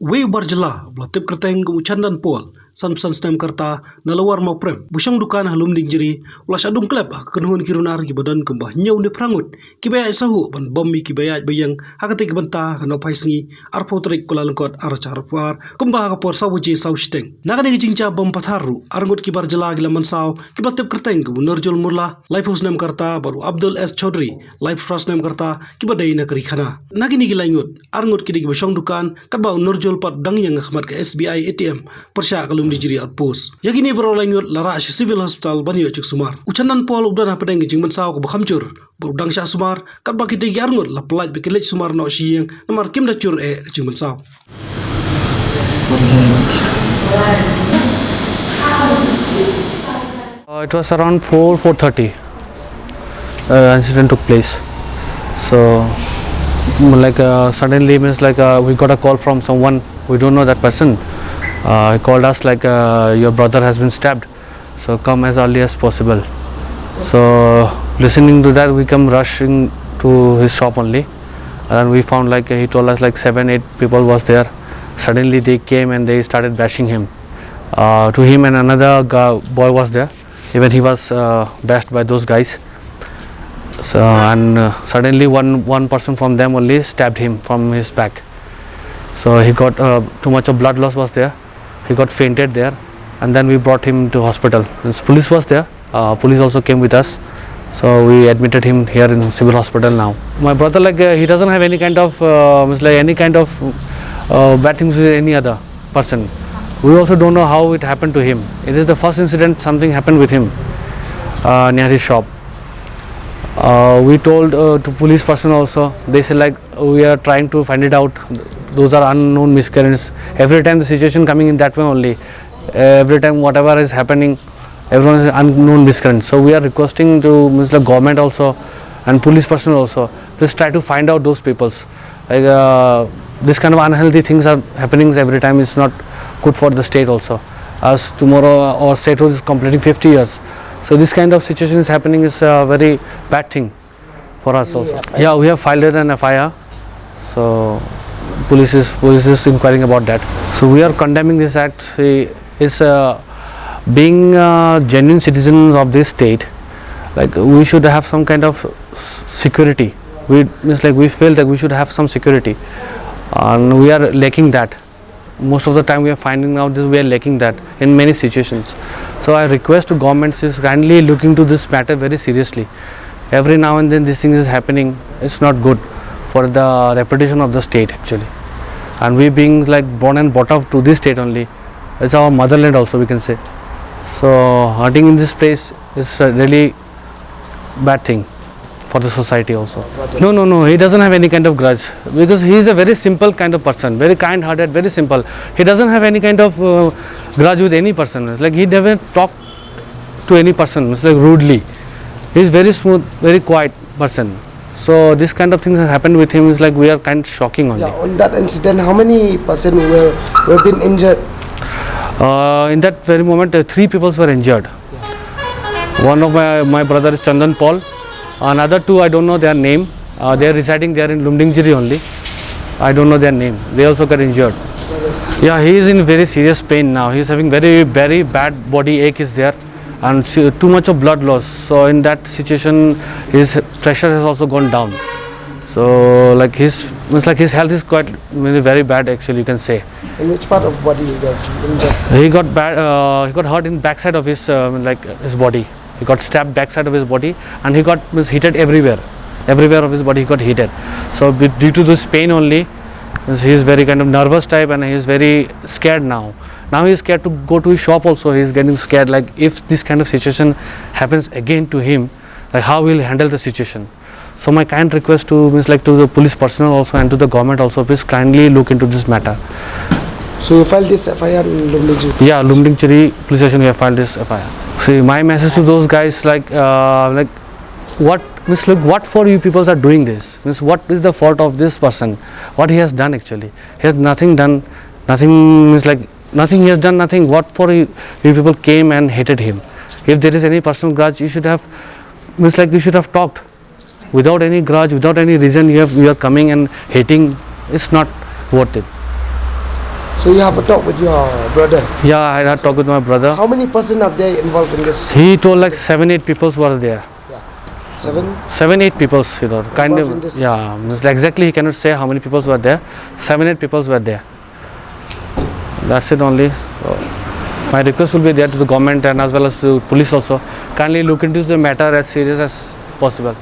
Wei barjela blatip kerteng ucandan pol san stem karta nalawar mau prem busang dukan Lumdiengjri ulas adung klep kenhun kirunar kibadan kembah nyau ni prangut kibaya sahu ban bombi kibaya bayang hakati kibanta no paisngi arpo trik kula lengkot archar par kembah kapor sawuji sawsteng nagani gijingca bom patharu arngut kibar jela gila mansau kibatip kerteng nerjul murla life house nem karta baru Abdul S Chaudhry life trust nem karta kibadai nakri khana nagini gila ngut arngut kidi busang dukan kadba nerjul pat dang yang khmat ke SBI ATM persya Lumdiengjri outpost yakini beroleh ngut lara civil hospital banyo cik sumar ucanan pol udana pedeng jing mensau ko bakhamcur berudang sya sumar kat baki tegi arngut la pelaj bekelej sumar no siyeng namar kim da cur jing mensau. It was around 4:30 incident took place. So suddenly we got a call from someone, we don't know that person. He called us your brother has been stabbed, so come as early as possible. So listening to that, we come rushing to his shop only, and we found he told us 7-8 people was there. Suddenly they came and they started bashing him. To him and another boy was there, even he was bashed by those guys. So suddenly one person from them only stabbed him from his back. So he got too much of blood loss was there. He got fainted there, and then we brought him to hospital. And police was there. Police also came with us. So we admitted him here in civil hospital now. My brother he doesn't have any kind of bad things with any other person. We also don't know how it happened to him. It is the first incident something happened with him near his shop. We told to police person also. They said we are trying to find it out. Those are unknown miscreants. Every time the situation coming in that way only. Every time whatever is happening, everyone is unknown miscreants. So we are requesting to the government also and police person also. Please try to find out those peoples. This kind of unhealthy things are happening every time. It's not good for the state also. As tomorrow our statehood is completing 50 years. So this kind of situation is happening is a very bad thing for us also. Yeah, we have filed an FIR. So police is inquiring about that. So we are condemning this act. It's being genuine citizens of this state. We should have some kind of security. We feel that we should have some security, and we are lacking that. Most of the time we are finding out this, we are lacking that in many situations. So I request to governments is kindly look into this matter very seriously. Every now and then this thing is happening. It's not good for the reputation of the state actually. And we being born and brought up to this state only. It's our motherland also, we can say. So hunting in this place is a really bad thing for the society also. No, he doesn't have any kind of grudge, because he is a very simple kind of person, very kind hearted, very simple. He doesn't have any kind of grudge with any person. He never talk to any person rudely. He is very smooth, very quiet person. So this kind of things has happened with him is we are kind of shocking only. Yeah, on that incident, how many person were been injured? In that very moment, 3 people were injured. Yeah. One of my brother is Chandan Paul. Another 2, I don't know their name. They are residing there in Lumdiengjri only. I don't know their name. They also got injured. Yeah, he is in very serious pain now. He is having very bad body ache is there, and too much of blood loss. So in that situation, his pressure has also gone down. So his health is quite very bad actually, you can say. In which part of body he got injured? He got hurt in backside of his his body. He got stabbed backside of his body, and he got heated everywhere of his body. He got heated. So due to this pain only, he is very kind of nervous type, and he is very scared now. Now he is scared to go to his shop also. He is getting scared if this kind of situation happens again to him, how will he handle the situation. So my kind request to to the police personnel also and to the government also, please kindly look into this matter. So you filed this FIR in Lumdiengjri? Yeah, Lumdiengjri police station we have filed this FIR. See, my message to those guys what for you people are doing this? What is the fault of this person? What he has done actually? He has nothing done. Nothing nothing he has done nothing. What for you people came and hated him? If there is any personal grudge, you should have you should have talked. Without any grudge, without any reason, you are coming and hating. It's not worth it. So you have a talk with your brother. Yeah, I had a talk with my brother. How many person are there involved in this? He told like 7-8 people were there. 7? 7-8 people, you know, kind Involved in of. this? Yeah, means exactly he cannot say how many people were there. 7-8 people were there. That's it only. So my request will be there to the government and as well as to police also. Kindly look into the matter as serious as possible.